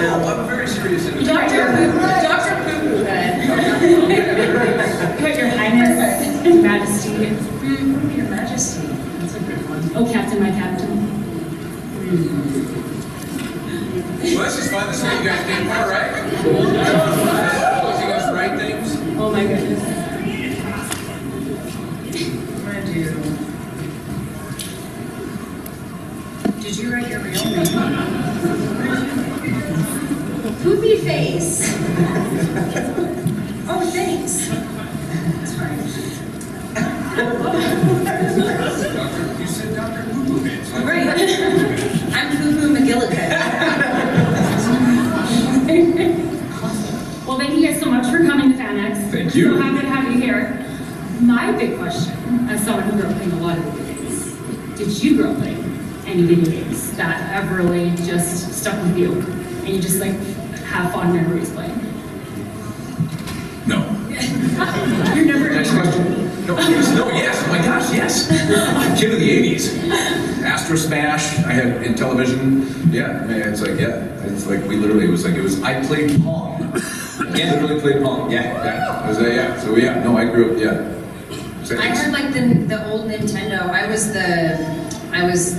No, I'm a very serious individual. Dr. Poo-Poo Head. Your Highness, Your Majesty. Your Majesty. That's a good one. Oh, Captain, my Captain. Well, this is fun. This is what you guys did for, right? You guys write things? Oh my goodness. I'm gonna do. Did you write your real name? Poopy face. Oh, thanks. That's fine. You said Dr. Poo-Poo Head. So Right. I'm Poo-Poo McGillicuddy. Well, thank you guys so much for coming to FanX. Thank you. So happy to have you here. My big question, as someone who grew up playing a lot of video games, did you grow up playing any video games that have really just stuck with you and you just like have fond memories playing? No. You're never. Next question. No, yes, oh my gosh, yes. Kid of the 80s. Astro Smash, I had in television. Yeah, man, it's like, we literally, I played Pong. Yeah, literally played Pong. Yeah. I grew up, yeah. I heard like the old Nintendo. I was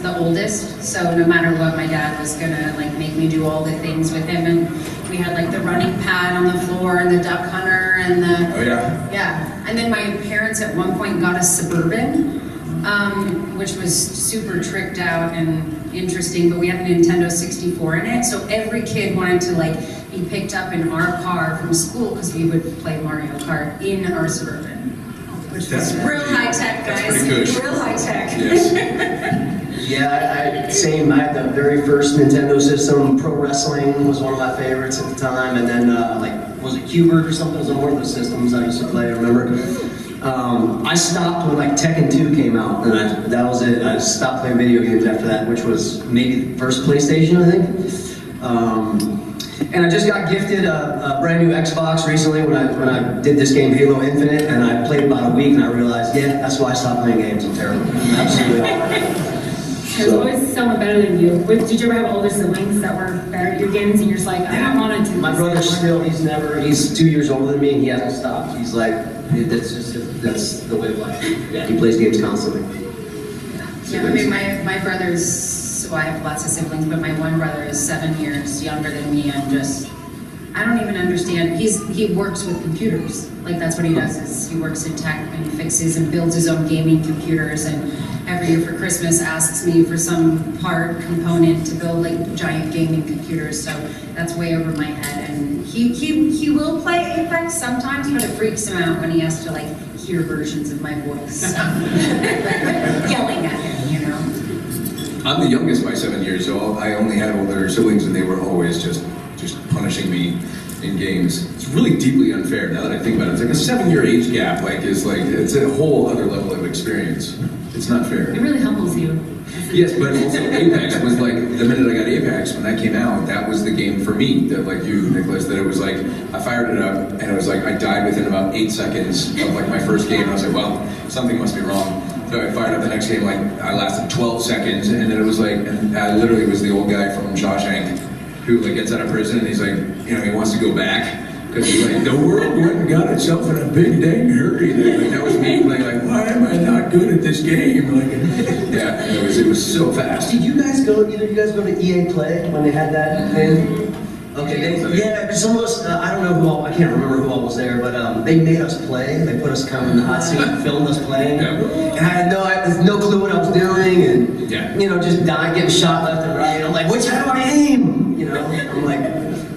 the oldest, so no matter what, my dad was gonna like make me do all the things with him, and we had like the running pad on the floor and the duck hunter and the. Oh yeah. Yeah, and then my parents at one point got a Suburban, which was super tricked out and interesting. But we had a Nintendo 64 in it, so every kid wanted to like be picked up in our car from school because we would play Mario Kart in our Suburban. Which was real high tech, guys. That's pretty good. Real high tech. Yes. Yeah, same. I had the very first Nintendo system. Pro Wrestling was one of my favorites at the time, and then was it Qbert or something? It was one of those systems I used to play. I remember. I stopped when like Tekken 2 came out, and that was it. I stopped playing video games after that, which was maybe the first PlayStation, I think. And I just got gifted a brand new Xbox recently when I did this game Halo Infinite, and I played about a week and I realized, yeah, that's why I stopped playing games. I'm terrible. I'm absolutely awful. There's always someone better than you. Did you ever have older siblings that were better at your games and you're just like, I don't want to do this? My brother still, he's 2 years older than me and he hasn't stopped. He's like, that's the way of life. Yeah, he plays games constantly. Yeah, I mean, my brother's, so I have lots of siblings, but my one brother is 7 years younger than me, and just, I don't even understand. He works with computers. Like, that's what he does, is he works in tech and fixes and builds his own gaming computers, and every year for Christmas asks me for some part, component to build like giant gaming computers, so that's way over my head. And he will play Apex sometimes, but it freaks him out when he has to like hear versions of my voice, so. Yelling at him, you know. I'm the youngest by 7 years, so I only had older siblings, and they were always just punishing me in games. It's really deeply unfair now that I think about it. It's like a 7-year age gap, it's a whole other level of experience. It's not fair. It really humbles you. Yes, but also Apex was like, the minute I got Apex, when that came out, that was the game for me, that like you, Nicholas, that it was like, I fired it up, and it was like, I died within about 8 seconds of like my first game, and I was like, well, something must be wrong. So I fired up the next game, like, I lasted 12 seconds, and then it was like, and I literally was the old guy from Shawshank, who like gets out of prison, and he's like, you know, he wants to go back, because he's like, the world went and got itself in a big dang hurry. Like, that was me playing like, why am I not good at this game? Like, yeah, it was so fast. Did you guys either of you guys go to EA Play when they had that thing? Okay, yeah, some of us, I don't know who all, I can't remember who all was there, but they made us play. They put us kind of in the hot seat and filmed us playing. Yeah. And I had no clue what I was doing, and you know, just dying, getting shot left and right. I'm like, which how do I aim? You know, I'm like,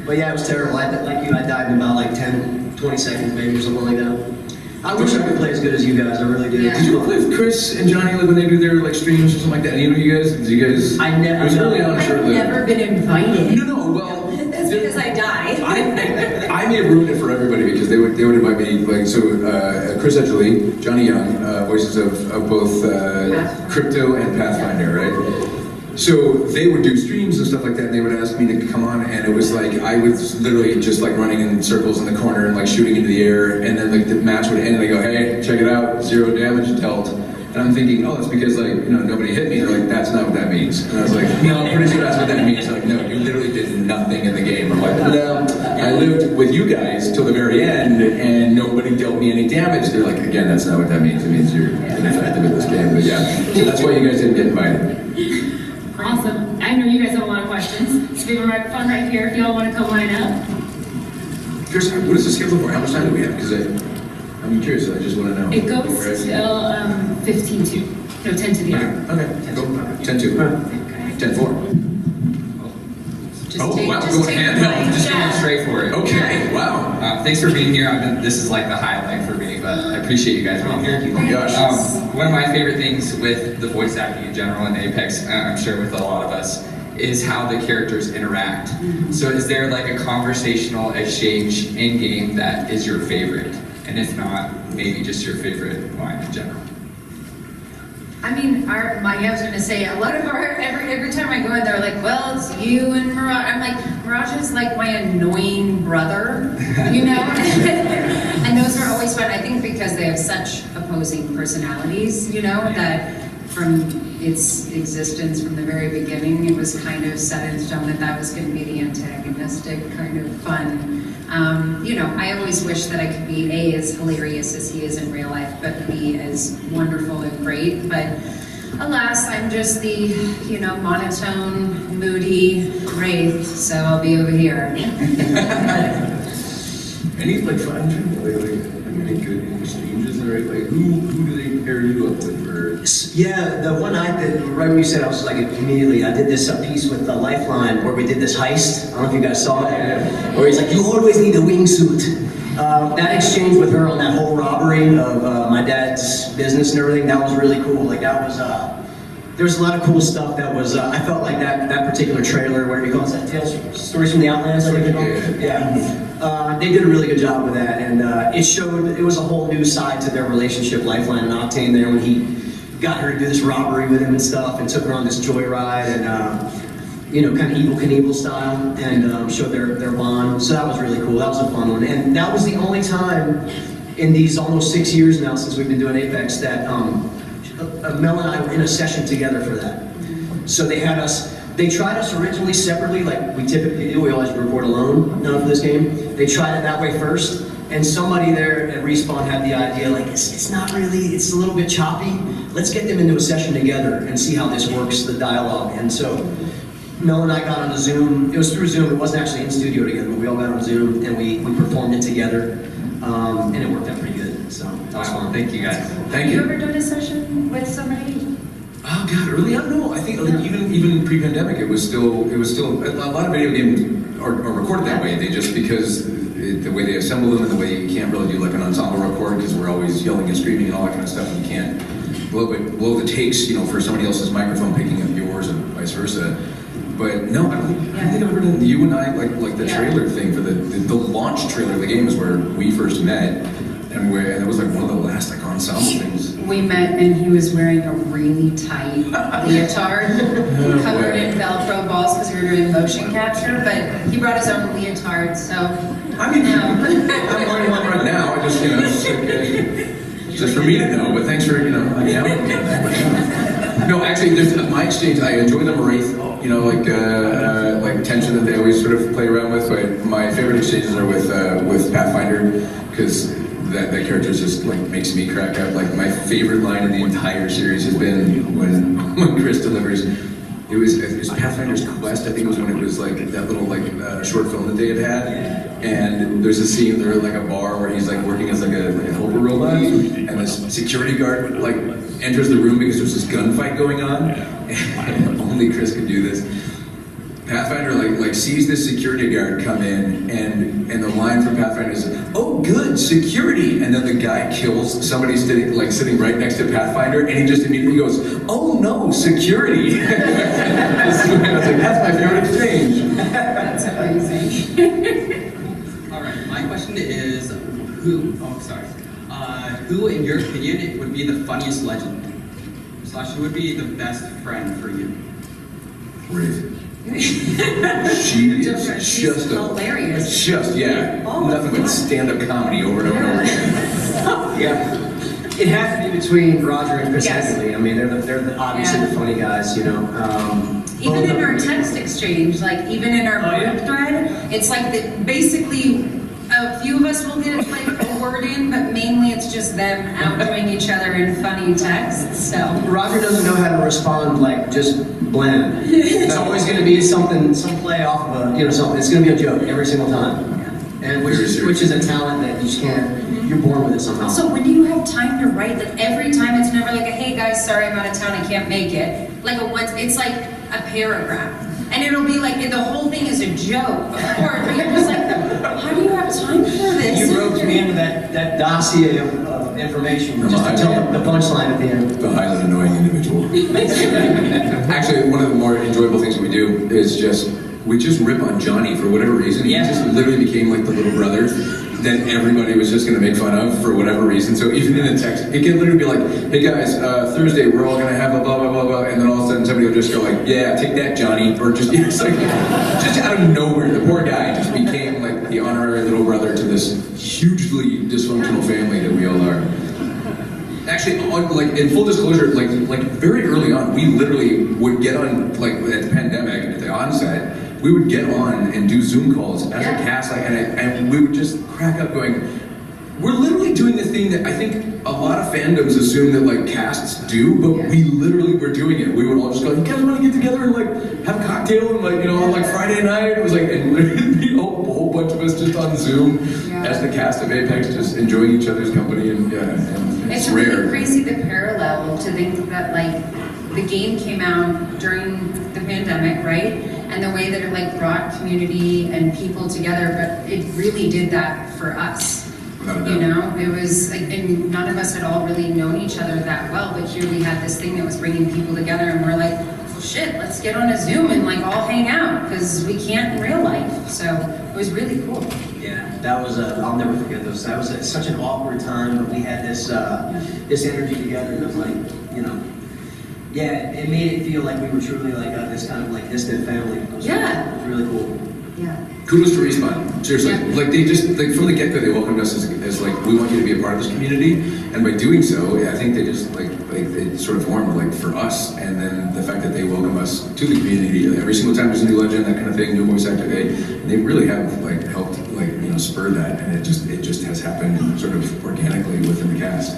but yeah, it was terrible. I died in about like 10, 20 seconds maybe or something like that. I wish I could play as good as you guys, I really do. Yeah. Did you play with Chris and Johnny like when they do their like streams or something like that? Any of you guys? Did you guys? I never. It was early on, I've never been invited. No, well. That's because I died. I may have ruined it for everybody because they would invite me, like, so Chris Edgley, Johnny Young, voices of both Crypto and Pathfinder, right? So they would do streams and stuff like that, and they would ask me to come on, and it was like, I was literally just like running in circles in the corner and like shooting into the air, and then like the match would end and they go, hey, check it out, 0 damage dealt. And I'm thinking, oh, it's because like, you know, nobody hit me. They're like, that's not what that means. And I was like, no, I'm pretty sure that's what that means. They're like, no, you literally did nothing in the game. I'm No, I lived with you guys till the very end, and nobody dealt me any damage. They're like, again, that's not what that means. It means you're ineffective at this game. But yeah, so that's why you guys didn't get invited. Awesome. I know you guys have a lot of questions. So we have a microphone right here if y'all want to come line up. Here's, what is the schedule for? How much time do we have? Because I'm curious. I just want to know. It goes till 15 to. No, 10 to the hour. Okay, go. 10 to. 10-4. Just Oh, take, wow, just going take hand the held. mic. Just going straight for it. Okay, wow. Thanks for being here. This is like the highlight for me, but I appreciate you guys being here. Oh my gosh. One of my favorite things with the voice acting in general and Apex, I'm sure with a lot of us, is how the characters interact. So is there like a conversational exchange in game that is your favorite? And if not, maybe just your favorite line in general. I mean, I was gonna say, a lot of every time I go in, they're like, well, it's you and Mirage. I'm like, Mirage is like my annoying brother, you know? And those are always fun, I think because they have such opposing personalities, you know, that from its existence from the very beginning, it was kind of set in stone that was gonna be the antagonistic kind of fun. You know, I always wish that I could be A, as hilarious as he is in real life, but B, as wonderful and great. But alas, I'm just the, you know, monotone, moody Wraith, so I'll be over here. Any like fun, any good exchanges, right? Like who do they pair you up with? Or Yeah, the one I did, right when you said, I was like, immediately, I did this piece with the Lifeline where we did this heist. I don't know if you guys saw it. Where he's like, you always need a wingsuit. That exchange with her on that whole robbery of my dad's business and everything, that was really cool. Like that was, there was a lot of cool stuff that was, I felt like that particular trailer, where he calls that Tales, Stories from the Outlands, I think they call it. Yeah. They did a really good job with that, and it was a whole new side to their relationship, Lifeline and Octane there, when he got her to do this robbery with him and stuff, and took her on this joyride, and you know, kind of Evel Knievel style, and showed their bond. So that was really cool. That was a fun one, and that was the only time in these almost 6 years now since we've been doing Apex that Mel and I were in a session together for that. So they tried us originally separately, like we typically do. We always record alone for this game. They tried it that way first, and somebody there at Respawn had the idea, like, it's not really, it's a little bit choppy. Let's get them into a session together and see how this works, the dialogue. And so Mel and I got on a Zoom. It was through Zoom. It wasn't actually in studio together, but we all got on Zoom and we performed it together, and it worked out pretty good. So that was fun. Thank you guys. thank Have you you. ever done a session with somebody? Oh God, early on, no. I think like, even pre-pandemic, it was still a lot of video games are recorded that way. They just because the way they assemble them and the way you can't really do like an ensemble record because we're always yelling and screaming and all that kind of stuff. And you can't blow the takes, you know, for somebody else's microphone picking up yours and vice versa. But no, I don't think I've ever done you and I like the trailer thing for the launch trailer of the game is where we first met, and it was like one of the last like ensemble things. We met and he was wearing a really tight leotard covered in Velcro balls because we were doing motion capture, but he brought his own leotard, so. I mean, I'm wearing one right now. I just, you know, it's like, just for me to know. But thanks for, you know, like, yeah. No, actually, there's my exchange. I enjoy the Wraith, you know, like tension that they always sort of play around with. But my favorite exchanges are with Pathfinder because that character just like makes me crack up. Like my favorite line in the entire series has been when Chris delivers. It was Pathfinder's Quest. I think it was when it was like that little short film that they had. And there's a scene there like a bar where he's like working as like a helper robot, and this security guard like enters the room because there's this gunfight going on, and only Chris could do this. Pathfinder like sees this security guard come in, and the line from Pathfinder is, "Oh, good security," and then the guy kills somebody sitting right next to Pathfinder, and he just immediately goes, "Oh no, security!" I was like, "That's my favorite exchange." That's amazing. All right, my question is, who in your opinion would be the funniest legend? / who would be the best friend for you? Wraith. She is just hilarious. Nothing but stand-up comedy over and over and over again. Yeah, it has to be between Roger and Chris Yes. Heckley. I mean, they're obviously the funny guys, you know. Even in our text exchange, like even in our group thread, It's like basically a few of us will get like a word in, but mainly it's just them outdoing each other in funny texts. So Roger doesn't know how to respond like just bland. It's always going to be something, some play off of a, something. It's going to be a joke every single time. And which is a talent that you just can't. You're born with it somehow. So when do you have time to write? Like every time it's never like a, hey guys, sorry I'm out of town, I can't make it. Like it's like a paragraph. And it'll be like, the whole thing is a joke, of course, but you're just like, how do you have time for this? You roped me into that dossier of information just to tell the punchline at the end. The highly annoying individual. Actually, one of the more enjoyable things that we do is we just rip on Johnny for whatever reason. Yeah. He just literally became like the little brother that everybody was just going to make fun of for whatever reason. So even in the text, it can literally be like, hey guys, Thursday we're all going to have a blah, blah, blah, blah, and then all of a sudden somebody will just go like, yeah, take that, Johnny, or just, it's like, just out of nowhere, the poor guy just became like the honorary little brother to this hugely dysfunctional family that we all are. Actually, like in full disclosure, like very early on, we literally would get on, like at the pandemic, at the onset, we would get on and do Zoom calls as a cast, and we would just crack up going, we're literally doing the thing that I think a lot of fandoms assume that like casts do, but we literally were doing it. We would all just go, you guys want to get together and like have a cocktail and like, on like Friday night? It was like, and literally a whole bunch of us just on Zoom as the cast of Apex, just enjoying each other's company, and it's rare. really crazy the parallel to think that like the game came out during the pandemic, right? And the way that it like brought community and people together, but it really did that for us. It was like, and none of us had all really known each other that well, but here we had this thing that was bringing people together, and we're like, well shit, let's get on a Zoom and like all hang out, because we can't in real life. So it was really cool. Yeah, that was, I'll never forget those. That was such an awkward time, but we had this energy together, and it was like, yeah, it made it feel like we were truly like this kind of like distant family. It was really cool. Yeah. Kudos to Respawn, seriously. Like they just, like from the get-go, they welcomed us as like, we want you to be a part of this community, and by doing so, I think they just like they sort of warmed like for us, and then the fact that they welcome us to the community every single time there's a new legend, that kind of thing, new voice actor, they really have like helped like spur that, and it just has happened sort of organically within the cast.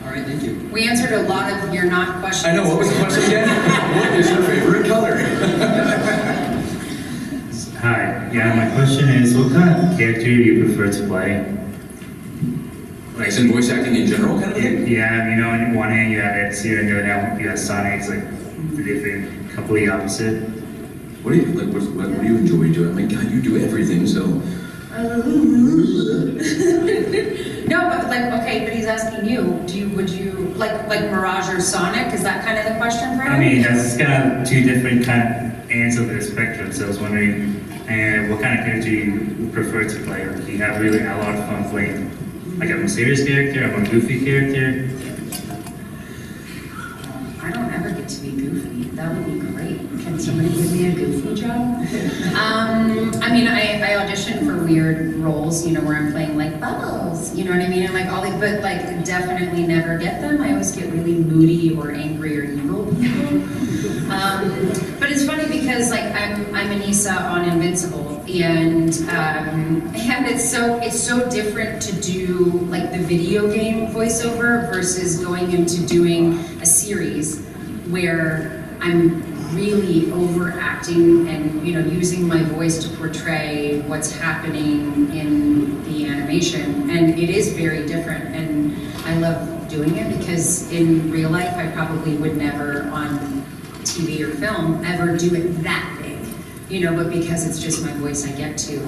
All right, thank you. We answered a lot of your not questions. I know, what was the question again? What is your favorite color? Hi, yeah, my question is, what kind of character do you prefer to play? Like in voice acting in general, kind of thing? Yeah, on one hand you have Ezio, and the other hand you have Sonic. It's like the different, completely opposite. What do you like? What do you enjoy doing? I mean, God, you do everything, so. No, but like, okay, but he's asking you, would you like Mirage or Sonic? Is that kind of the question for him? I mean, that's kind of two different kind of ends of the spectrum. So I was wondering, what kind of character do you prefer to play? Or do you have really a lot of fun playing? Like, I'm a serious character, I'm a goofy character. I don't ever get to be goofy. That would be great. Can somebody give me a goofy job? I mean, I audition for weird roles, where I'm playing like bubbles, you know what I mean? And like all but like definitely never get them. I always get really moody or angry or evil people. But it's funny because like I'm Anissa on Invincible, and it's so different to do like the video game voiceover versus going into doing a series where I'm really overacting and using my voice to portray what's happening in the animation, and it is very different, and I love doing it because in real life I probably would never on TV or film ever do it that big, but because it's just my voice I get to.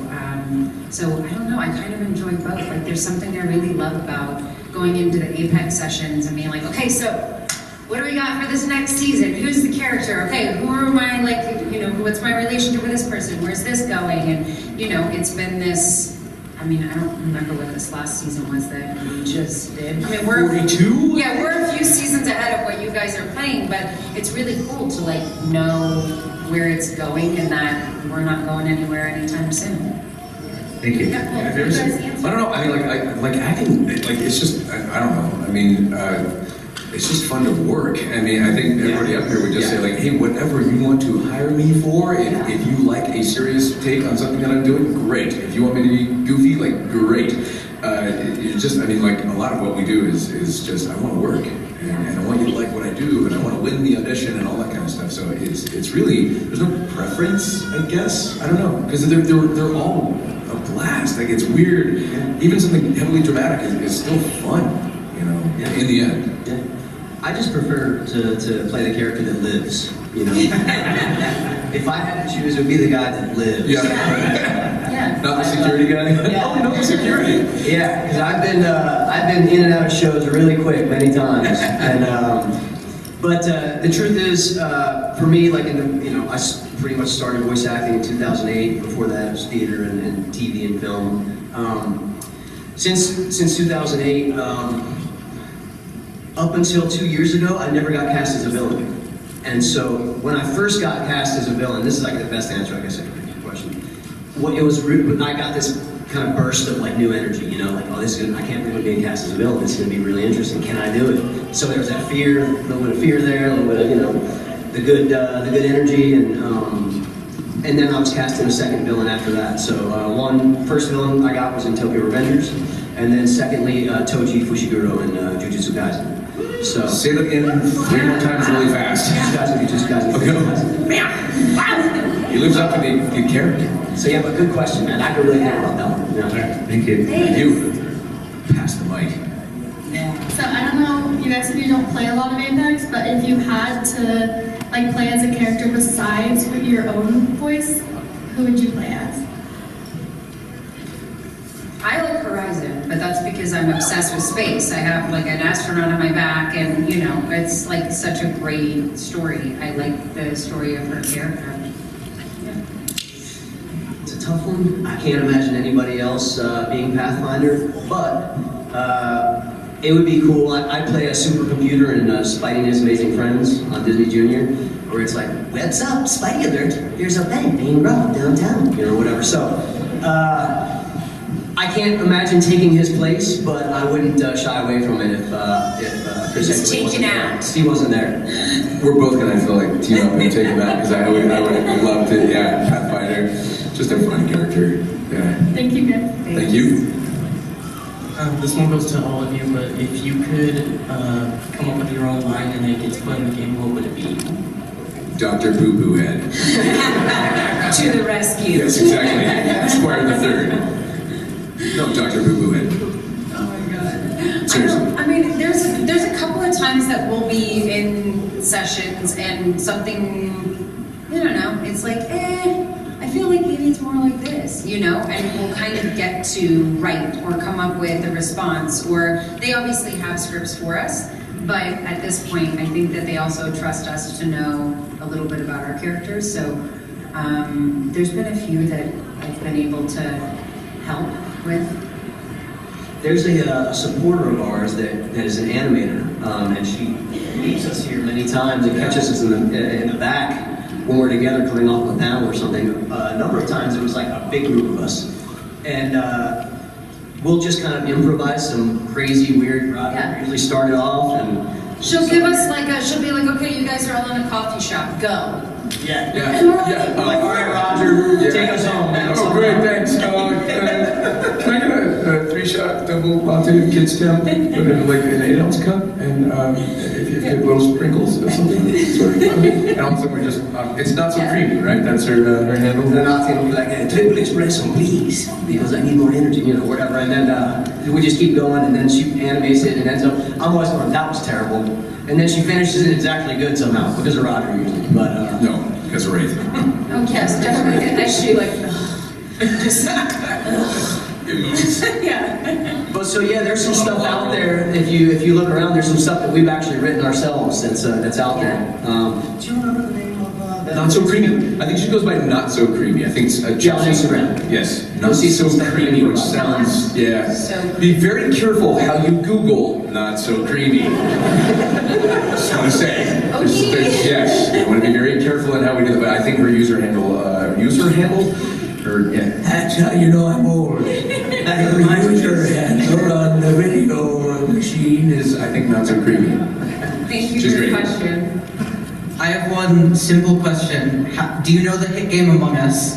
So I don't know, I kind of enjoy both. Like there's something I really love about going into the Apex sessions and being like, okay, so what do we got for this next season? Who's the character? Okay, who am I, what's my relationship with this person? Where's this going? And, it's been this, I don't remember what this last season was that we just did. I mean, we're 42? Yeah, we're a few seasons ahead of what you guys are playing, but it's really cool to know where it's going and that we're not going anywhere anytime soon. Thank you. Yeah, well, Have you ever you guys seen, answer. I don't know, I mean, like acting, like, it's just, I don't know, I mean, it's just fun to work. I mean, I think everybody up here would just say like, hey, whatever you want to hire me for, if you like a serious take on something that I'm doing, great. If you want me to be goofy, like, great. It's just, I mean, like, a lot of what we do is just, I want to work, and I want you to like what I do, and I want to win the audition and all that kind of stuff. So it's really, there's no preference, I guess. I don't know, because they're all a blast. Like, it's weird. Even something heavily dramatic is still fun, you know, in the end. Yeah. I just prefer to play the character that lives, you know? If I had to choose, it would be the guy that lives. Yeah. Yeah. Not the security guy? Yeah. Oh, no security. Yeah, because I've been in and out of shows really quick many times, and but the truth is, for me, like I pretty much started voice acting in 2008. Before that, it was theater and TV and film. Since 2008, up until 2 years ago, I never got cast as a villain, and so when I first got cast as a villain, this is like the best answer I guess I could give you the question. It was rude, but I got this kind of burst of like new energy, you know, like, oh, this is good. I can't believe I'm being cast as a villain. This is going to be really interesting. Can I do it? So there was that fear, a little bit of fear there, a little bit of, you know, the good energy, and then I was cast in a second villain after that. So first villain I got was in Tokyo Revengers, and then secondly Toji Fushiguro in Jujutsu Kaisen. So Say that again 3 more times really fast. Jujutsu Kaisen. He lives up to the character. So yeah, but good question, man. I could really think about that one. Yeah. Thank you. You pass the mic. So I don't know, you guys if you don't play a lot of Apex, but if you had to like play as a character besides with your own voice, who would you play as? I like Horizon, but that's because I'm obsessed with space. I have like an astronaut on my back, and you know, it's like such a great story. I like the story of her character. It's a tough one. I can't imagine anybody else being Pathfinder, but it would be cool. I play a supercomputer in Spidey and His Amazing Friends on Disney Junior, where it's like, what's up, Spidey alert, there's a bank being robbed downtown, you know, whatever. So, I can't imagine taking his place, but I wouldn't shy away from it if Chris He's Hemsworth wasn't taken there. out. Steve wasn't there. We're both gonna feel like team up and take him out, because I would love to, yeah, Pathfinder. Just a fun character. Yeah. Thank you guys. Thank you. This one goes to all of you, but if you could come up with your own line and it gets put in the game, what would it be? Dr. Boo Boo Head. To the rescue. Yes, exactly. Squire the Third. No, Dr. Boo Boo Head. Oh my god. Seriously. I mean, there's a couple of times that we'll be in sessions and something, I don't know, it's like, I feel like maybe it's more like this, you know, and we'll kind of get to write or come up with a response, or they obviously have scripts for us, but at this point, I think that they also trust us to know a little bit about our characters, so there's been a few that I've been able to help with. There's a supporter of ours that is an animator, and she meets us here many times and catches us in the back when we're together coming off a panel or something. A number of times it was like a big group of us, and we'll just kind of improvise some crazy, weird. Yeah. Usually start it off, and She'll give us she'll be like, okay, you guys are all in a coffee shop, go. yeah. And we're like, Yeah. I'm like, all right, Roger, Yeah. take us home. Man. Oh, great, thanks. Can I get a 3-shot double latte kids camp, but in like an 8-ounce cup, and if you get little sprinkles or something, sort of. And also we're just, it's not so creamy, right? That's her handle. And then Octane will be like, hey, triple espresso, please, because I need more energy, you know, whatever. And then we just keep going, and then she animates it and ends up, I'm always going, that was terrible. And then she finishes it exactly good somehow, because of Roger usually. But No, because of Wraith. oh yes, definitely. And she like, just, It moves. yeah. But so yeah, there's some stuff out there. If you look around, there's some stuff that we've actually written ourselves that's out there. Do you remember the name of that? Not so creamy. I think she goes by Not So Creamy. I think it's Yeah, on Instagram. Yes, You'll Not see So some stuff Creamy, which about sounds, yeah. So- Be very careful how you Google Not So Creamy. Just want to say. Okay. Yes, I want to be very careful in how we do that, but I think her user handle, that's how you know I'm old. Her user handle on the video machine is, I think, Not So Creamy. Thank you She's for the great. question. I have one simple question. Do you know the hit game Among Us?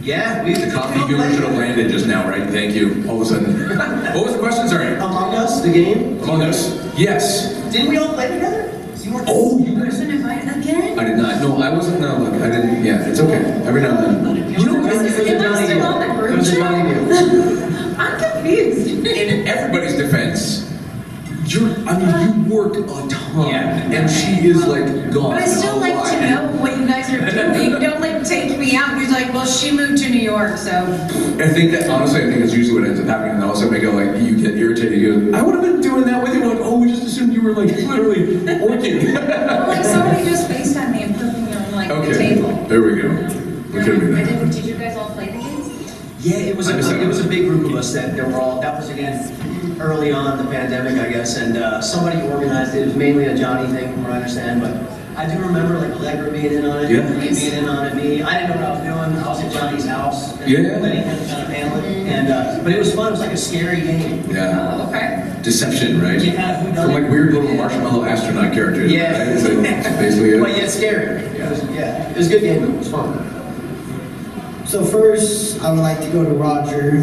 Yeah, we The coffee humor should have landed just now, right? Thank you. All of a sudden. What was the question? Sorry. Among Us, the game. Among Us. Yes. Didn't we all play together? You weren't- Oh, you guys. Wasn't invited again? I did not. No, I wasn't. No, look, I didn't. Yeah, it's okay. Every now and then. You know, it was a Am I Johnny still on the deal. group It was a chat? Johnny deal. I'm confused. In everybody's defense, you work a ton, and she is like gone. But I still like to know what you guys are doing. Don't like take me out. You're like, well, she moved to New York, so. I think that honestly, I think it's usually what ends up happening. And also, make it like you get irritated. You go, I would have been doing that with you. Like, oh, we just assumed you were like literally working. Well, like somebody just FaceTimed me and put me on like the Okay, table. there we go. We could have I been didn't. Did you guys all play the games? Yeah, it was a big group of us that were all. That was again early on in the pandemic, I guess, and somebody organized it. It was mainly a Johnny thing, from what I understand, but I do remember like Allegra being in on it, Yeah. me being in on it, me. I didn't know what I was doing. I was at Johnny's house, and Yeah. letting him kind of handle it, and but it was fun. It was like a scary game. Yeah. Oh, okay. Deception, right? Yeah, who From like weird little marshmallow astronaut characters. Yeah. Right? That's basically it. But yet scary. Yeah. It was a good game. It was fun. So first, I would like to go to Roger.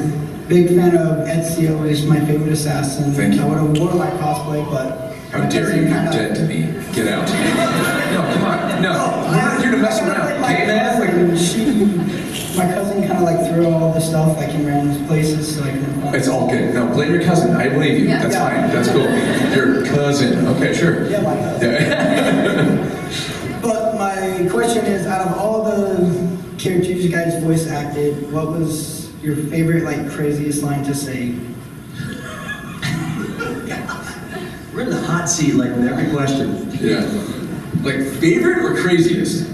Big fan of Ezio, is my favorite assassin. Thank you. I would have worn my cosplay, but How dare you? You're dead to me. Get out. No, come on. No, we're not here to mess around. Okay, man? Like, My cousin kind of like threw all the stuff like in random places, so I can. it's all good. No, blame your cousin. I believe you. Yeah. That's Yeah. fine. That's cool. Your cousin. Okay, sure. Yeah, my cousin. Yeah. But my question is, out of all the characters you guys voice acted, what was your favorite like craziest line to say? We're in the hot seat, like with every question. Yeah. Like, favorite or craziest?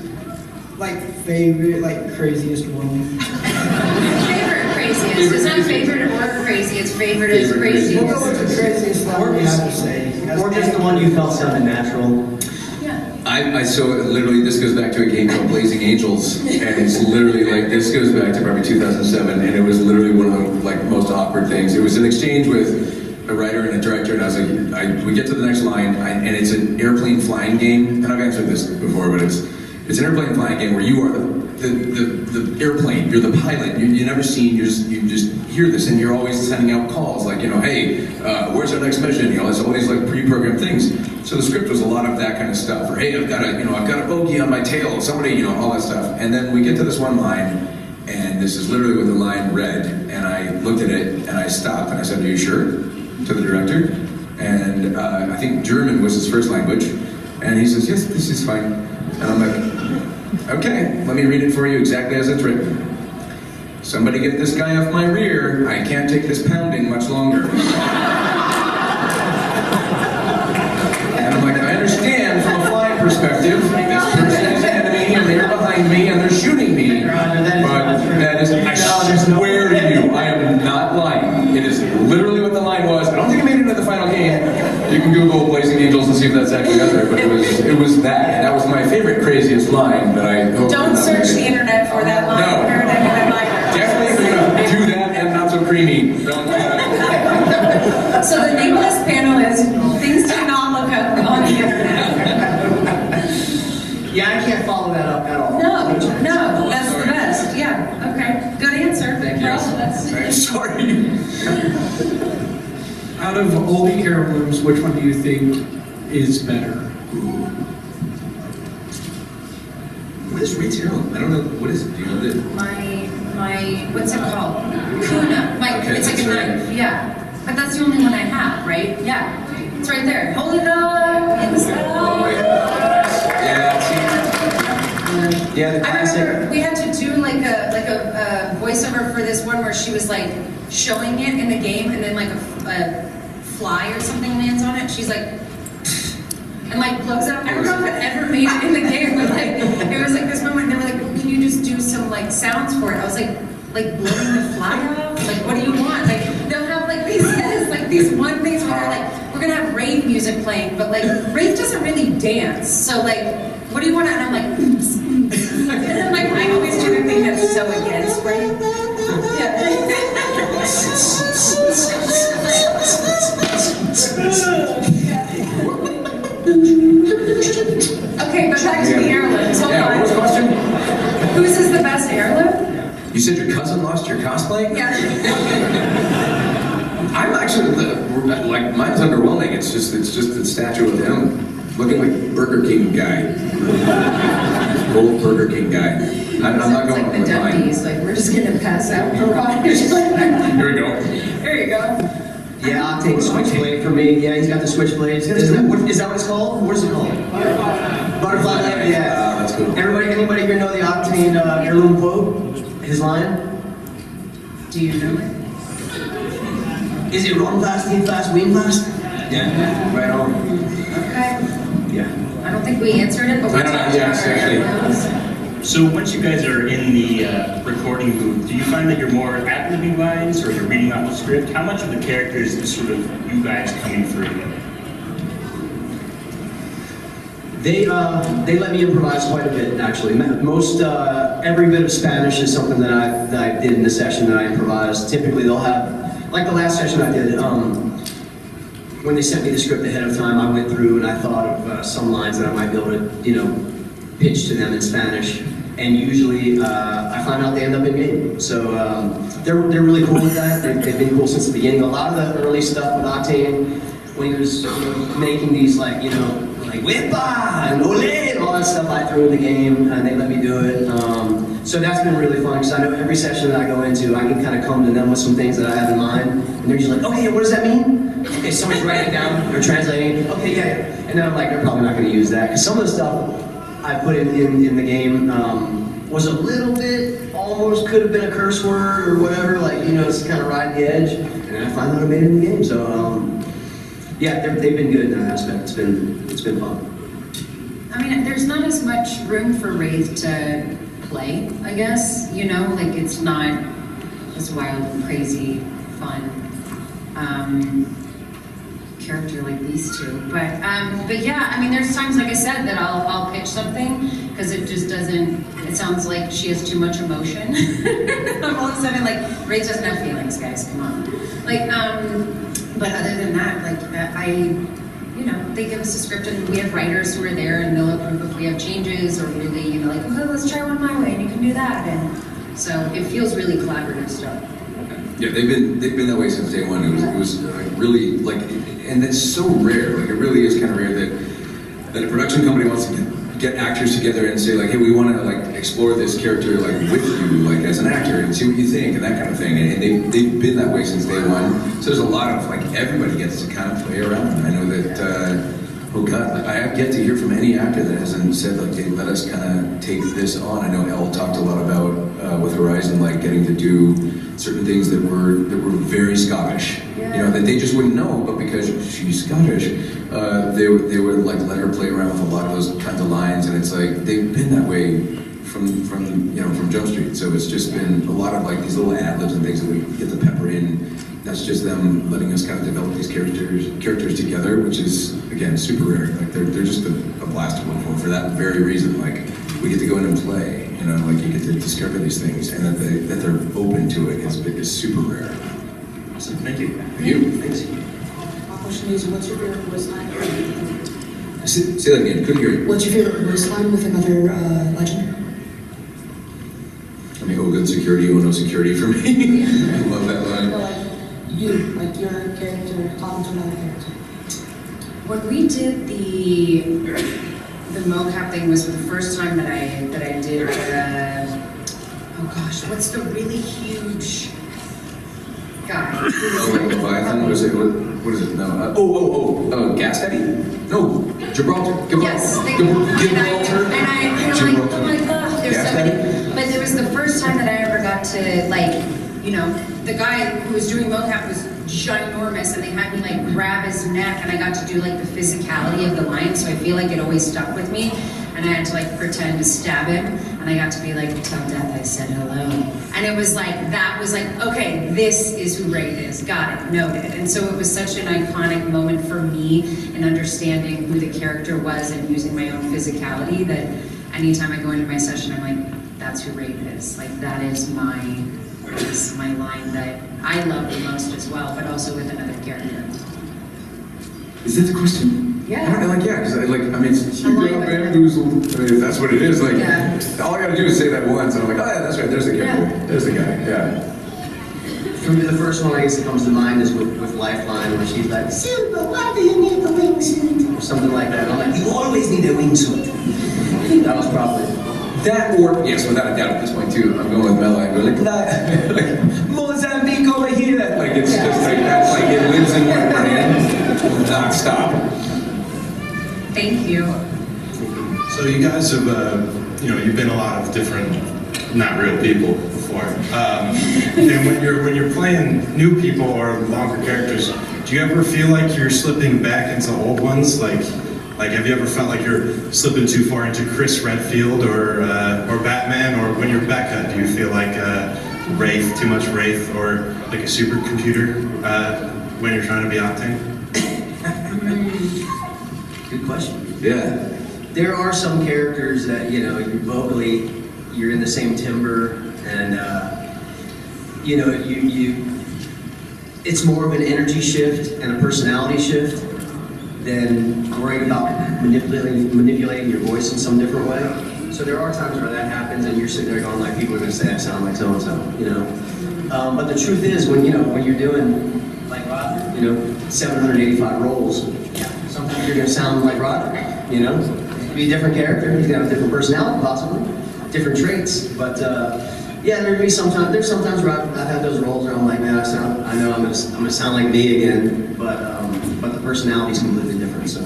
Like favorite, like craziest one. Favorite craziest. It's not favorite or crazy. It's favorite is Favorite craziest. We'll go with the craziest line you have to say. Or just the one you felt sounded natural. Yeah. I so literally this goes back to a game called Blazing Angels, and it's literally like this goes back to probably 2007, and it was literally one of the like most awkward things. It was an exchange with a writer and a director, and I was like, we get to the next line, and it's an airplane flying game, and I've answered this before, but it's an airplane flying game where you are the airplane, you're the pilot, you're never seen, you just hear this, and you're always sending out calls like, hey, where's our next mission? There's all these like pre-programmed things. So the script was a lot of that kind of stuff, or hey, I've got a bogey on my tail, somebody, all that stuff. And then we get to this one line, and this is literally what the line read, and I looked at it, and I stopped, and I said, are you sure? To the director, and I think German was his first language, and he says, yes, this is fine. And I'm like, okay, let me read it for you exactly as it's written. Somebody get this guy off my rear, I can't take this pounding much longer. And I'm like, I understand from a flying perspective, this person is an enemy, and they're behind me, and they're shooting me. But that is, I swear to you, I am not lying. It is literally what the line was. I don't think it made it into the final game. You can Google Blazing Angels and see if that's actually out there, but it was that. And that was my favorite, craziest line that I hope Don't not search made the it. internet for that line. No. Or that line. Definitely do that and not so creamy. Don't do that. So the nameless panel is things to not look up on the internet. Yeah, I can't follow that up at all. No, that's the best. Yeah, okay. Good answer. Thank you. Well, that's Sorry. Out of all the Heirlooms, which one do you think is better? What is Rate's Heirloom? I don't know. What is it? Do you know that? my what's it called? Kuna. Okay, It's like a that's right. knife. Yeah. But that's the only one I have, right? Yeah. It's right there. Hold it up in the Oh, sky. yeah. Yeah, the I classic. remember we had to do like a voiceover for this one where she was like showing it in the game, and then like a fly or something lands on it. She's like, and like blows up. I don't know if it ever made it in the game, but like it was like this moment. And they were like, well, can you just do some like sounds for it? I was like blowing the fly off. Like, what do you want? Like they'll have like these one things where they're like, we're gonna have Wraith music playing, but like Wraith doesn't really dance. So like, what do you want? And I'm like, and then like I always do the thing that's so against Wraith. Yeah. back to the heirlooms. Hold Yeah, what was the on. question? Whose is the best heirloom? You said your cousin lost your cosplay? Yeah. I'm actually, like, mine's underwhelming. It's just the statue of him looking like Burger King guy. Old Burger King guy. I'm not going like the with mine. deputies, like we're just gonna pass out Mirage. Here we go. There you go. Yeah, Octane switchblade for me. Yeah, he's got the switchblades. Is that what it's called? What is it called? Butterfly blade. Yeah, that's cool. Anybody here know the Octane heirloom quote? His line? Do you know it? Is it run fast, eat fast, win fast? Yeah, right on. Okay. Yeah. I don't think we answered it, but we I don't know, talked yes, about our actually. heirlooms. So once you guys are in the recording booth, do you find that you're more ad-libbing lines or you're reading out the script? How much of the characters is sort of you guys coming through? They let me improvise quite a bit, actually. Most every bit of Spanish is something that I did in the session that I improvised. Typically, they'll have, like the last session I did. When they sent me the script ahead of time, I went through and I thought of some lines that I might be able to, pitch to them in Spanish. And usually, I find out they end up in game. So they're really cool with that. They've been cool since the beginning. A lot of the early stuff with Octane, when he was making these like whippa and ole and all that stuff, I threw in the game and they let me do it. So that's been really fun because I know every session that I go into, I can kind of come to them with some things that I have in mind, and they're just like, okay, what does that mean? Okay, someone's writing it down, they're translating. Okay, yeah. And then I'm like, they're probably not going to use that because some of the stuff I put in the game was a little bit, almost could have been a curse word or whatever, it's kind of right at the edge, and then I find out I made it in the game. So yeah, they've been good in that aspect. It's been fun. I mean, there's not as much room for Wraith to play, I guess. It's not as wild and crazy fun character like these two. But yeah, I mean, there's times, like I said, that I'll pitch something because it just doesn't. It sounds like she has too much emotion. I'm all of a sudden like, Wraith doesn't have feelings, guys. Come on. But other than that, they give us a script and we have writers who are there and they'll approve if we have changes or really, okay, let's try one my way and you can do that. And so it feels really collaborative stuff. Yeah, they've been that way since day one. It was really and it's so rare. It really is kind of rare that a production company wants to get actors together and say hey, we want to explore this character with you as an actor and see what you think and that kind of thing. And they've been that way since day one. So there's a lot of everybody gets to kind of play around. I know that I have yet to hear from any actor that hasn't said they let us kind of take this on. I know Elle talked a lot about with Horizon getting to do certain things that were very Scottish. Yeah. That they just wouldn't know, but because she's Scottish, they would let her play around with a lot of those kinds of lines, and it's they've been that way from Jump Street. So it's just been a lot of these little ad libs and things that we get to pepper in. That's just them letting us kind of develop these characters together, which is again super rare. They're just a blast to work for that very reason. We get to go in and play. You get to discover these things, and that they're open to it is super rare. Awesome, thank you. Thank you. Thanks. My question is, what's your favorite voice line? Say that again. Couldn't hear you. What's your favorite voice line with another legend? I mean, oh, good security, oh no security for me. I love that line. Or your character talking to another character. When we did the mocap thing was the first time that I did oh gosh, what's the really huge guy? Leviathan, what is it? What is it? No. Gas Daddy? No, Gibraltar. Yes, thank you. Gibraltar. And I'm like, oh my god, there's so many. But it was the first time that I ever got to the guy who was doing mocap was ginormous, and they had me grab his neck, and I got to do the physicality of the line, so I feel it always stuck with me, and I had to pretend to stab him, and I got to be till death I said hello, and it was that was okay, this is who Wraith is, got it, noted. And so it was such an iconic moment for me in understanding who the character was and using my own physicality that anytime I go into my session I'm that's who Wraith is, that is my line that I love the most as well, but also with another character. Is that the question? Yeah. And like, yeah, because like, I mean, you Align got with bamboozled. I mean, if that's what it is, like, Yeah. all I gotta do is say that once, and I'm like, oh yeah, that's right, there's the character. Yeah. There's the guy, yeah. For me, the first one I guess that comes to mind is with Lifeline, where she's like, Silva, why do you need the wingsuit? Or something like that. I'm like, you always need a wingsuit. That was probably That or, yes, without a doubt at this point too, I'm going with Mela and go like Mozambique over here. Like, it's just like, that's like, it lives in my brain, non-stop. Thank you. So you guys have, you've been a lot of different, not real people before. And when you're playing new people or longer characters, do you ever feel like you're slipping back into old ones? Like have you ever felt like you're slipping too far into Chris Redfield or Batman? Or when you're Becca, do you feel like Wraith, too much Wraith, or like a supercomputer when you're trying to be Octane? good question. Yeah. There are some characters that, you're vocally, you're in the same timbre, and, it's more of an energy shift and a personality shift than worrying about manipulating your voice in some different way. So there are times where that happens, and you're sitting there going like, people are going to say I sound like so-and-so, But the truth is, when you're doing, like Roger, 785 roles, sometimes you're going to sound like Roger, Be a different character, he's got a different personality possibly, different traits, but there's sometimes where I've had those roles where I'm like, man, I know I'm gonna sound like me again, but the personality's completely different, so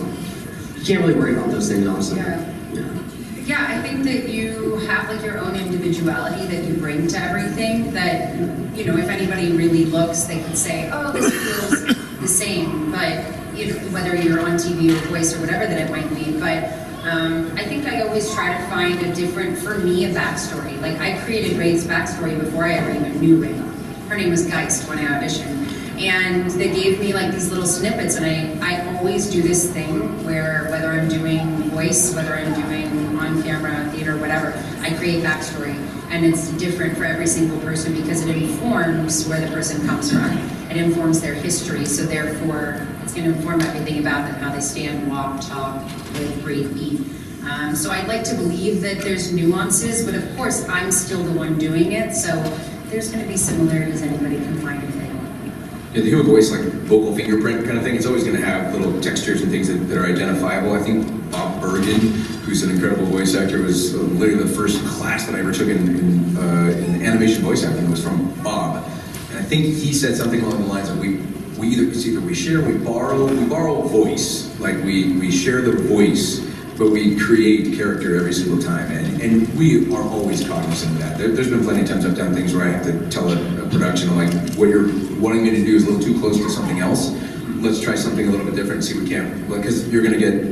you can't really worry about those things, honestly. Yeah, I think that you have like your own individuality that you bring to everything that, if anybody really looks, they could say, oh, this feels the same, but, whether you're on TV or voice or whatever that it might be, but I think I always try to find a backstory. Like, I created Wraith's backstory before I ever even knew Wraith. Her name was Geist when I auditioned. And they gave me like these little snippets, and I always do this thing where whether I'm doing voice, whether I'm doing on-camera, theater, whatever, I create backstory. And it's different for every single person because it informs where the person comes from. It informs their history, so therefore it's going to inform everything about them, how they stand, walk, talk, live, breathe, eat. So I'd like to believe that there's nuances, but of course I'm still the one doing it, so there's going to be similarities anybody can find if they want. Yeah, the human voice, like vocal fingerprint kind of thing, it's always going to have little textures and things that are identifiable. I think Bob Bergen, who's an incredible voice actor, was literally the first class that I ever took in animation voice acting was from Bob. And I think he said something along the lines of we either share, we borrow voice, like we share the voice, but we create character every single time, and we are always cognizant of that. There's been plenty of times I've done things where I have to tell a production, like, what you're wanting me to do is a little too close to something else. Let's try something a little bit different and see if we can, because you're gonna get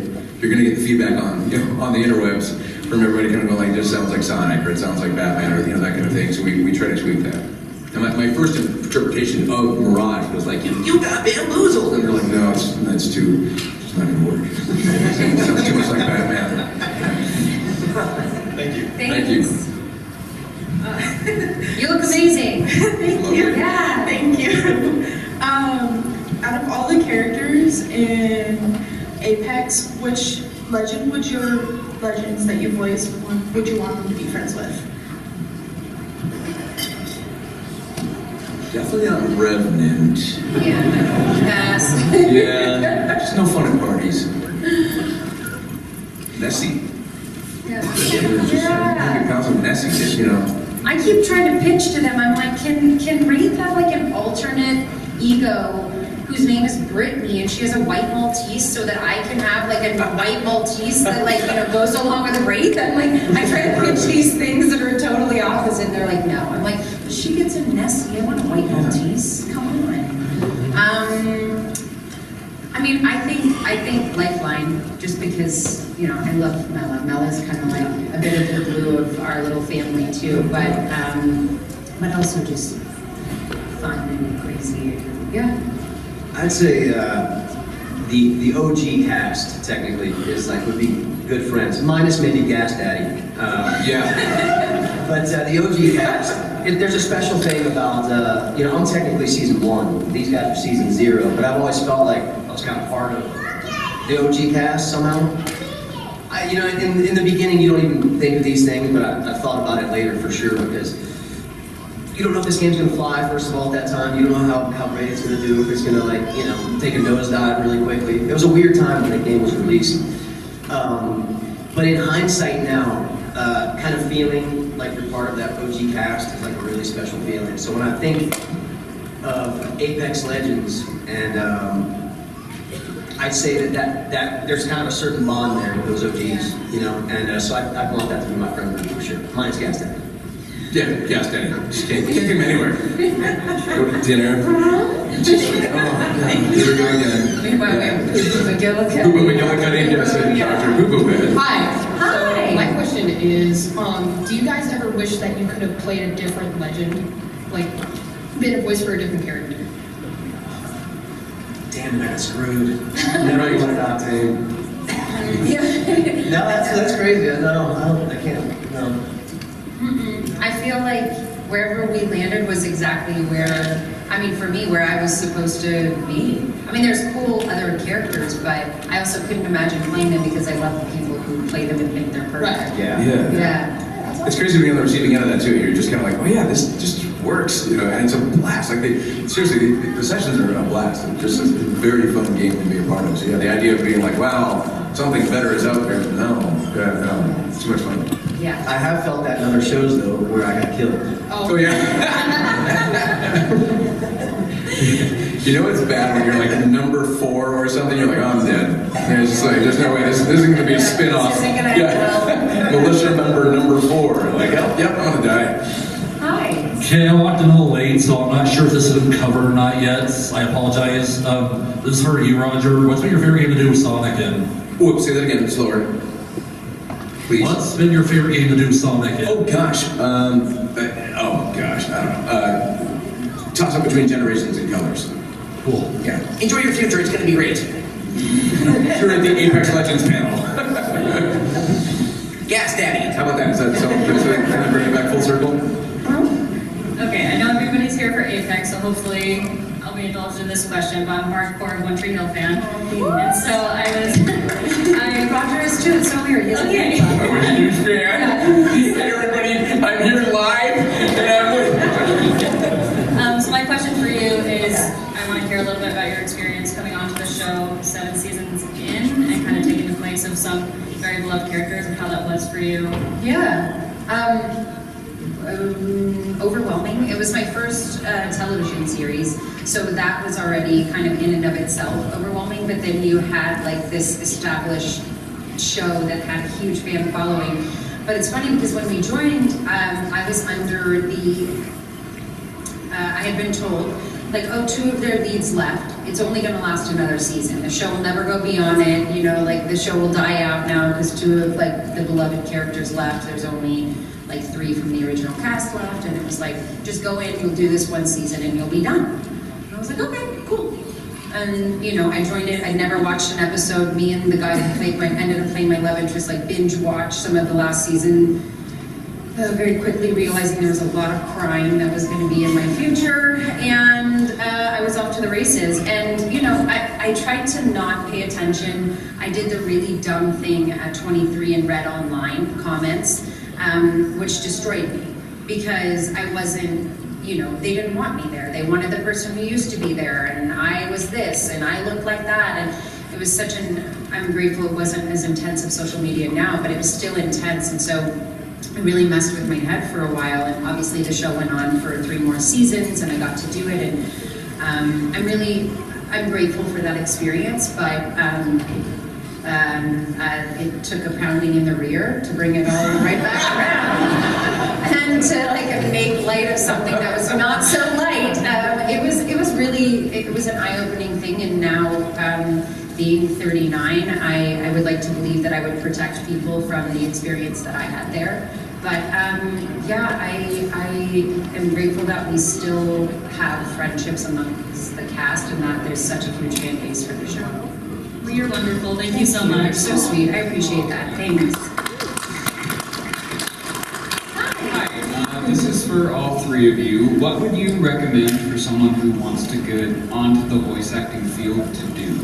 the feedback on the interwebs from everybody kind of going like, this sounds like Sonic, or it sounds like Batman, or that kind of thing. So we try to tweak that. And my first interpretation of Mirage was like, you got bamboozled, and they're like, no, it's not gonna work. It sounds too much like Batman. Thank you. Thank you. You look amazing. Thank you. Yeah. Thank you. Out of all the characters in Apex, which legend would your legends that you voice would you want them to be friends with? Definitely not Revenant. Yeah, pass. Yeah, just no fun at parties. Nessie. Yeah. Pounds of Nessie, just, I keep trying to pitch to them. I'm like, can Wraith have like an alternate ego whose name is Brittany, and she has a white Maltese, so that I can have like a white Maltese that goes along with Wraith? I'm like, I try to pitch these things that are totally opposite, and they're like, no. I'm like, but she gets a Nessie. I want a white Maltese. Come on. I think Lifeline, just because I love Mela. Mela's kind of like a bit of the glue of our little family too, but also just fun and crazy. Yeah. I'd say the OG cast technically would be good friends, minus maybe Gas Daddy. But the OG cast, there's a special thing about I'm technically season 1. These guys are season 0, but I've always felt like I was kind of part of the OG cast somehow. You know, in the beginning, you don't even think of these things, but I've thought about it later for sure, because you don't know if this game's gonna fly, first of all, at that time. You don't know how great it's gonna do, if it's gonna, like, you know, take a nosedive really quickly. It was a weird time when the game was released. But in hindsight now, kind of feeling like you're part of that OG cast is like a really special feeling. So when I think of Apex Legends, and I'd say that there's kind of a certain bond there with those OGs, you know, and so I want that to be my friend group for sure. Mine's Gas Daddy. Yeah, Gas Daddy. Just can't take him anywhere. Go to dinner. Here we go again. Boo-boo McGillicuddy, yes, and Dr. Boo-Boo Bed. Hi. So my question is, do you guys ever wish that you could have played a different legend? Like, been a voice for a different character? Damn, I got screwed. Never wanted Octane. No, that's crazy. No, I can't. No. I feel like wherever we landed was exactly where, I mean, for me, where I was supposed to be. I mean, there's cool other characters, but I also couldn't imagine playing them because I love the people who play them and think they're perfect. Right. Yeah. It's crazy being on the receiving end of that too. You're just kind of like, oh yeah, this just works, you know, and it's a blast. Like seriously, the sessions are a blast. It's just a very fun game to be a part of. So yeah, the idea of being like, wow, something better is out there. No, it's too much fun. Yeah. I have felt that in other shows though, where I got killed. Oh yeah. You know it's bad when you're like number 4 or something, you're like, oh, I'm dead. And it's just like, there's no way, this isn't gonna be a spin-off. Yeah. Militia member number 4. Like, yep, I'm gonna die. Hi. Okay, I walked in a little late, so I'm not sure if this has been covered or not yet. I apologize. This is for you, Roger. What's been your favorite game to do with Sonic in? Whoops, say that again, slower. Please. What's been your favorite game to do with Sonic in? Oh gosh, I don't know. Toss up between Generations and Colors. Cool. Yeah. Enjoy your future, it's gonna be great. You're at the Apex Legends panel. Gas Daddy. How about that? Is that so kind of bring it back full circle? Okay, I know everybody's here for Apex, so hopefully I'll be indulged in this question, but I'm a hardcore One Tree Hill fan. And so Roger is too, it's so weird. Okay. I'm a huge fan. Hey everybody, I'm here live, and I'm so my question for you is, I want to hear a little bit about your experience coming onto the show 7 seasons in, and kind of taking the place of some very beloved characters and how that was for you. Yeah. Overwhelming. It was my first television series, so that was already kind of in and of itself overwhelming, but then you had like this established show that had a huge fan following. But it's funny because when we joined, I was under the, I had been told, like, oh, 2 of their leads left. It's only going to last another season. The show will never go beyond it. You know, like the show will die out now because 2 of like the beloved characters left. There's only like 3 from the original cast left, and it was like, just go in, you'll do this 1 season, and you'll be done. And I was like, okay, cool. And you know, I joined it. I'd never watched an episode. Me and the guy who ended up playing my love interest, like binge watched some of the last season. Very quickly realizing there was a lot of crime that was going to be in my future, and I was off to the races. And you know, I tried to not pay attention. I did the really dumb thing at 23 and read online comments, which destroyed me because I wasn't, you know, they didn't want me there. They wanted the person who used to be there, and I was this, and I looked like that, and it was such I'm grateful it wasn't as intense of social media now, but it was still intense, and so it really messed with my head for a while. And obviously the show went on for 3 more seasons, and I got to do it, and I'm grateful for that experience, but it took a pounding in the rear to bring it all right back around. And to like make light of something that was not so light. It was an eye-opening thing, and now being 39, I would like to believe that I would protect people from the experience that I had there. But yeah, I am grateful that we still have friendships amongst the cast, and that there's such a huge fan base for the show. Well, you're wonderful. Thank you so much. You're so sweet. I appreciate that. Thanks. This is for all 3 of you. What would you recommend for someone who wants to get onto the voice acting field to do?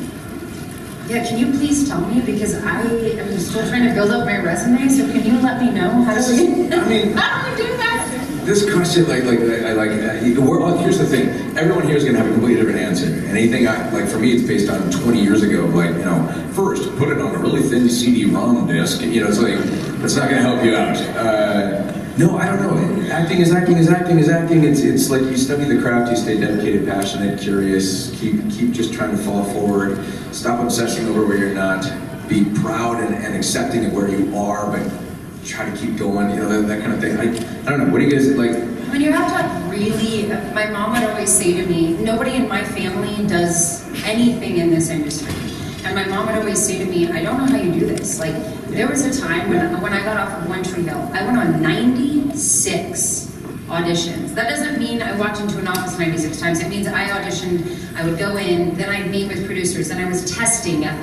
Yeah, can you please tell me, because I am still trying to build up my resume, so can you let me know how do we, I mean, how do we do that? this question, here's the thing. Everyone here is going to have a completely different answer. And anything, for me, it's based on 20 years ago. First, put it on a really thin CD-ROM disc. It's like, that's not going to help you out. No, I don't know. Acting is acting is acting is acting. It's like you study the craft, you stay dedicated, passionate, curious, keep just trying to fall forward, stop obsessing over where you're not, be proud and accepting of where you are, but try to keep going, that kind of thing. I don't know, what do you guys like? When you have to really, my mom would always say to me, nobody in my family does anything in this industry. And my mom would always say to me, I don't know how you do this. There was a time when I got off of One Tree Hill, I went on 96 auditions. That doesn't mean I walked into an office 96 times. It means I auditioned, I would go in, then I'd meet with producers, then I was testing at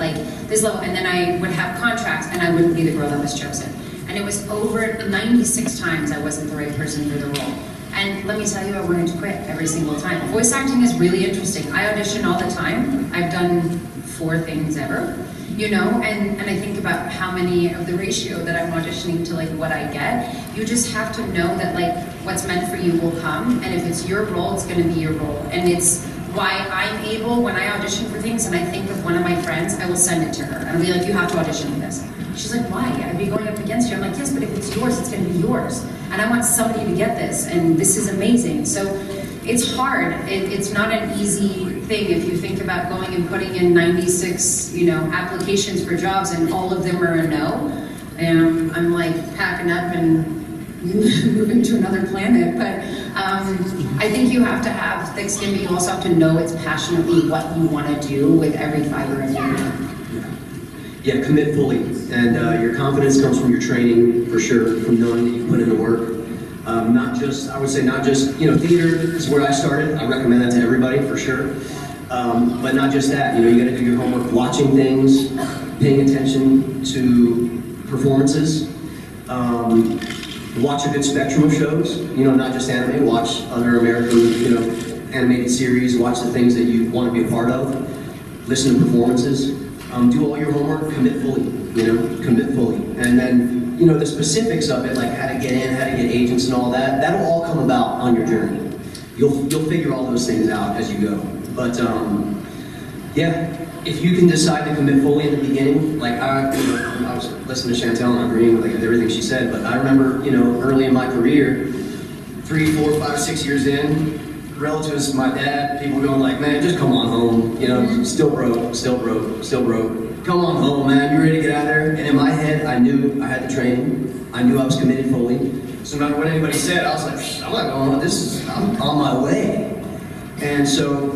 this level, and then I would have contracts, and I wouldn't be the girl that was chosen. And it was over 96 times I wasn't the right person for the role. And let me tell you, I wanted to quit every single time. Voice acting is really interesting. I audition all the time. I've done 4 things ever, and I think about how many of the ratio that I'm auditioning to what I get. You just have to know that what's meant for you will come, and if it's your role, it's gonna be your role. And it's why I'm able, when I audition for things and I think of one of my friends, I will send it to her. And I'll be like, you have to audition for this. She's like, why? I'd be going up against you. I'm like, yes, but if it's yours, it's gonna be yours. And I want somebody to get this, and this is amazing. So it's hard. It's not an easy thing if you think about going and putting in 96, applications for jobs, and all of them are a no. And I'm packing up and moving to another planet. But I think you have to have thick skin, but you also have to know it's passionately what you want to do with every fiber of your being. Yeah, commit fully. And your confidence comes from your training, for sure, from knowing that you put in the work. Not just theater is where I started. I recommend that to everybody, for sure. But not just that, you gotta do your homework, watching things, paying attention to performances, watch a good spectrum of shows, not just anime, watch other American, animated series, watch the things that you want to be a part of, listen to performances, do all your homework, commit fully, commit fully. And then, the specifics of it, how to get in, how to get agents and all that, that'll all come about on your journey. You'll figure all those things out as you go. But, yeah, if you can decide to commit fully in the beginning, I was listening to Shantel and agreeing with everything she said, but I remember, early in my career, 3, 4, 5, 6 years in, relatives, my dad, people going man, just come on home, still broke. Come on home, man, you ready to get out of there? And in my head, I knew I had the training. I knew I was committed fully. So no matter what anybody said, I was like, I'm not going on, I'm on my way. And so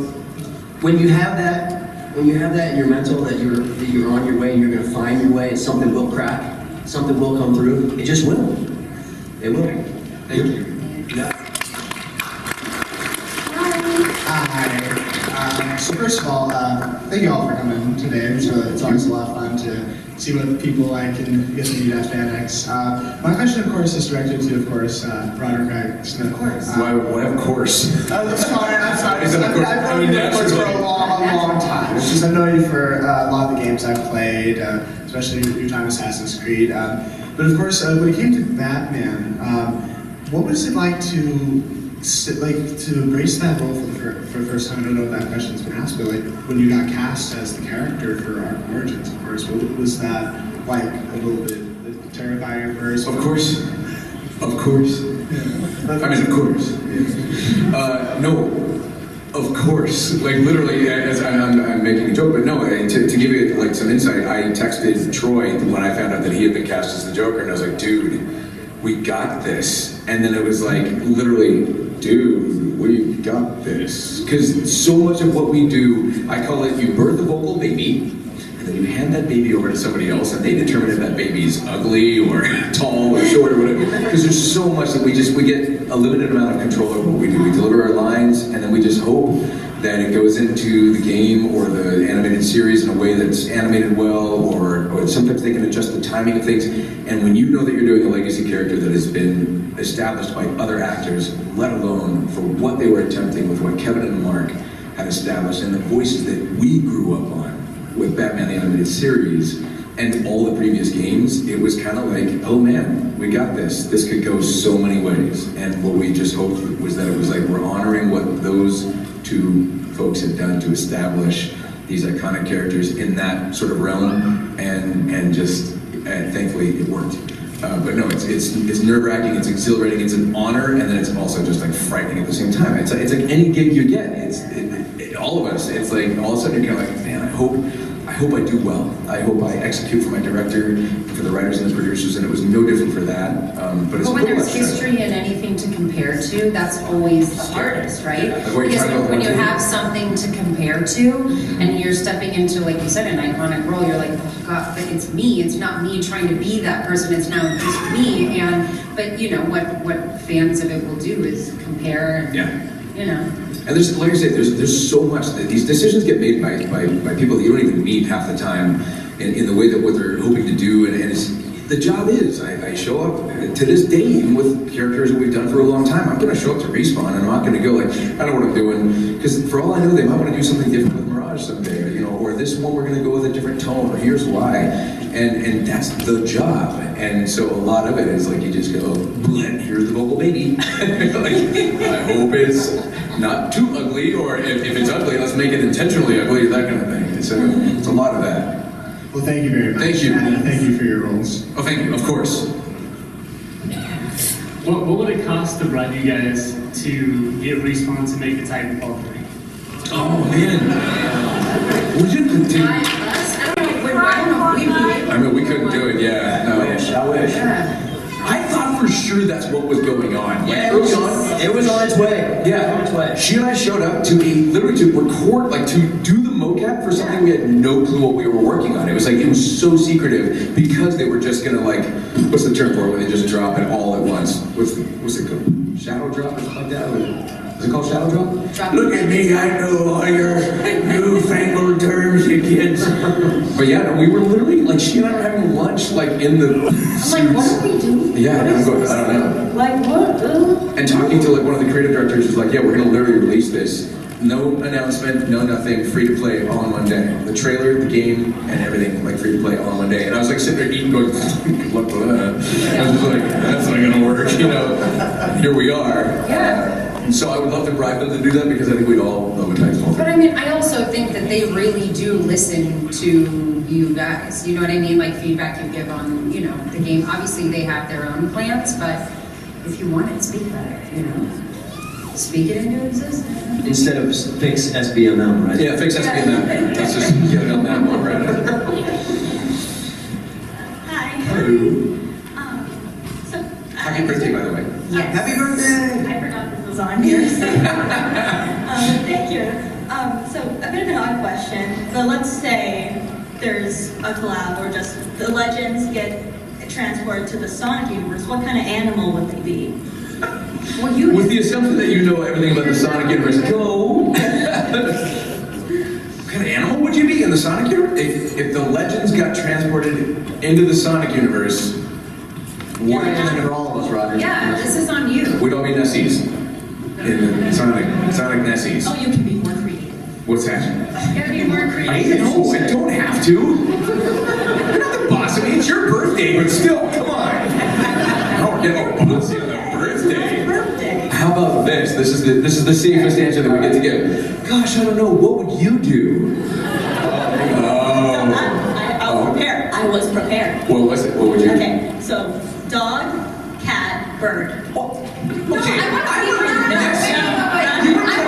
when you have that in your mental, that you're on your way and you're gonna find your way and something will crack, something will come through, it just will. It will. Thank you. Yeah. Hi. So first of all, thank you all for coming today. It's always a lot of fun to see what people like and get to meet at FanX. My question, of course, is directed to, of course, Roderick Smith. Of course. Why of course? That's fine. I'm sorry. Is it of course? I've known you, of course, for a long time. It's just I've known you for a lot of the games I've played, especially your time Assassin's Creed. But of course, when it came to Batman, what was it like to embrace that role for the first time? I don't know if that question's been asked, but when you got cast as the character for Arc Origins, of course, what was that like? A little bit terrifying at first? Of course. Yeah. I mean, of course. No, of course. Literally, as I'm making a joke, but no. To give you some insight, I texted Troy when I found out that he had been cast as the Joker, and I was like, dude, we got this. And then it was literally, dude, we got this. Because so much of what we do, I call it, you birth a vocal baby, and then you hand that baby over to somebody else, and they determine if that baby is ugly or tall or short or whatever. Because there's so much that we get a limited amount of control over what we do. We deliver our lines, and then we just hope that it goes into the game or the animated series in a way that's animated well, or sometimes they can adjust the timing of things. And when you know that you're doing a legacy character that has been established by other actors, let alone for what they were attempting with what Kevin and Mark had established and the voices that we grew up on, with Batman the Animated Series and all the previous games, it was kind of like, oh man, we got this. This could go so many ways. And what we just hoped was that it was like we're honoring what those two folks had done to establish these iconic characters in that sort of realm, and thankfully it worked. But no, it's nerve-wracking, it's exhilarating, it's an honor, and then it's also just like frightening at the same time. It's like any gig you get. All of us. It's like all of a sudden you're kind of like, man, I hope I do well. I hope I execute for my director, for the writers and the producers, and it was no different for that. But it's when pretty there's much history and anything to compare to, that's always the hardest, right? Because when you have something to compare to, and you're stepping into, like you said, an iconic role, you're like, oh God, but it's me. It's not me trying to be that person. It's now just me. But you know what fans of it will do is compare. And, you know. And there's, like I said, there's so much that these decisions get made by people that you don't even meet half the time in the way that what they're hoping to do, and it's, the job is, I show up to this day, even with characters that we've done for a long time, I'm gonna show up to Respawn, and I'm not gonna go like, I know what I'm doing, because for all I know, they might want to do something different with Mirage someday, or this one we're gonna go with a different tone, or here's why, and that's the job, and so a lot of it is like, you just go, here's the vocal baby, like, I hope it's not too ugly, or if it's ugly, let's make it intentionally ugly, that kind of thing. So it's a lot of that. Well, thank you very much. Thank you. And thank you for your roles. Oh, thank you, of course. What would it cost to run you guys to get Respawn to make a Titanfall 3? Oh, man. We didn't continue. I mean, we couldn't do it, yeah. No. I wish. I thought for sure that's what was going on. Yeah, it was on its way. Yeah, on its way. She and I showed up to literally to record, like to do the mocap for something we had no clue what we were working on. It was like, it was so secretive because they were just gonna like, what's the term for it when they just drop it all at once? What's it called? Shadow drop or something like that? Is it called shadow drop? Look at me, I know all your newfangled terms, you kids. But yeah, no, we were literally, like, she and I were having lunch, like, in the I'm like, what are we doing? Yeah, I don't know. Like, what? And talking to, like, one of the creative directors who's like, yeah, we're gonna literally release this. No announcement, no nothing, free to play all in one day. The trailer, the game, and everything, like, free to play all in one day. And I was like sitting there eating, going, good luck with that. I was just like, that's not gonna work, here we are. Yeah. So I would love to bribe them to do that because I think we'd all love a Titanfall. But I mean, I also think that they really do listen to you guys. You know what I mean? Like feedback you give on, the game. Obviously, they have their own plans, but if you want it, speak about it. Speak it into existence. Instead of fix SBML, right? Yeah, fix SBML. Let's just get it on that one, right? Hi. Hello. So Happy birthday, by the way. Yes. Happy birthday! I forgot this was on here. So. Thank you. So a bit of an odd question. So let's say there's a collab or just the legends get transported to the Sonic universe. What kind of animal would they be? With the assumption that you know everything about the Sonic universe, go! What kind of animal would you be in the Sonic universe? If the legends got transported into the Sonic universe, what for all of us, Roger. Yeah, this is on you. We'd all be Nessies. In the Sonic Nessies. Oh, you can be more creative. What's that? You gotta be more creative. I don't have to. You're not the boss of me. It's your birthday, but still, come on. I don't get all bossy on a birthday. How about this? This is the safest answer that we get to give. Gosh, I don't know. What would you do? I was prepared. What was it? What would you do? Okay, so dog, cat, bird. I want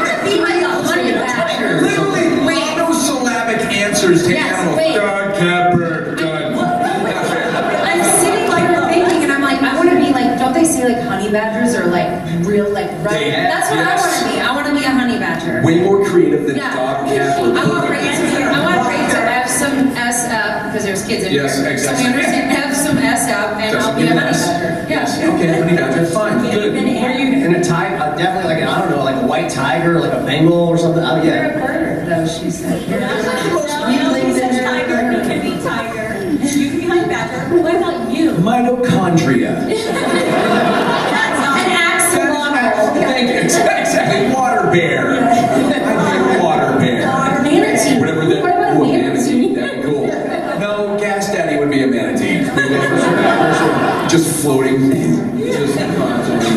to be like a honey badger. Literally, monosyllabic answers to animals. Dog, cat, bird, done. I'm sitting here thinking, and I'm like, I want to be like, don't they say like honey badgers or like real like right? That's what I want to be. I want to be a honey badger. Way more creative than dog, cat, or bird. I want Ray to have some S up because there's kids in here. Yes, exactly. So have some S up, and I'll be a honey badger. Yes. Okay, honey badger, fine, good. What are you in a tiger? Definitely like I don't know, like a white tiger, like a Bengal or something. Oh You're yeah. a bird, though. She said. You said tiger. You can be tiger. You can be honey badger. What about you? Mitochondria. An axolotl. Thank you. Exactly. Water bear. I'd be a water bear. Manatee. Whatever that. What about a manatee? just floating, just constantly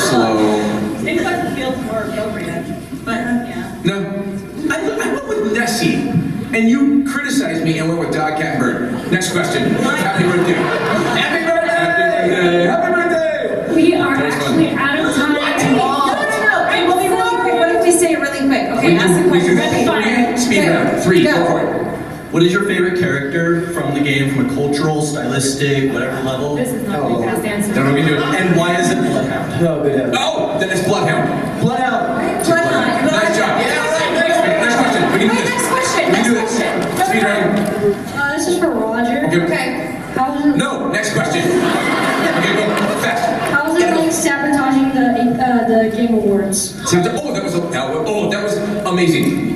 slow. Snake button feels more appropriate, but yeah. No, I went with Nessie, and you criticized me and went with Dog Cat and Bird. Next question. Happy birthday. Happy birthday. Happy birthday. Happy birthday. We are actually out of time. No. Hey, we'll be really quick. What if we say it really quick? Okay, ask the question. Rapid fire. Speed round. 3, go for it. What is your favorite character from the game, from a cultural, stylistic, whatever level? This is not the best answer. Don't know what you do. And why is it Bloodhound? No, good answer. Oh, then it's Bloodhound. Bloodhound. Nice job. Next question. We can do this. Next question. We can do this. Speed round. This is for Roger. Okay. No, next question. Okay, go. Fast. How was it like sabotaging the Game Awards? Oh, that was amazing.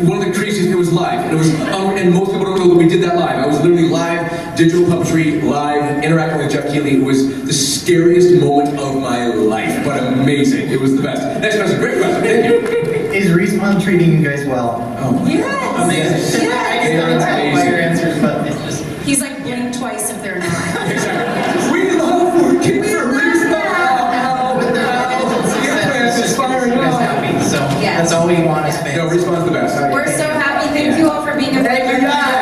One of the craziest. It was live. It was, and most people don't know that we did that live. I was literally live, digital puppetry, live, interacting with Jeff Keighley. It was the scariest moment of my life, but amazing. It was the best. Next question. Great question. Thank you. Is Respawn treating you guys well? Oh. Yes. Amazing. Yes. I can tell by your answers, but it's just. He's like blink twice if they're not. Exactly. We love working for Respawn. So that's all we want as fans. No, Respawn's the best. We're so happy. Thank you all for being a Thank you guys.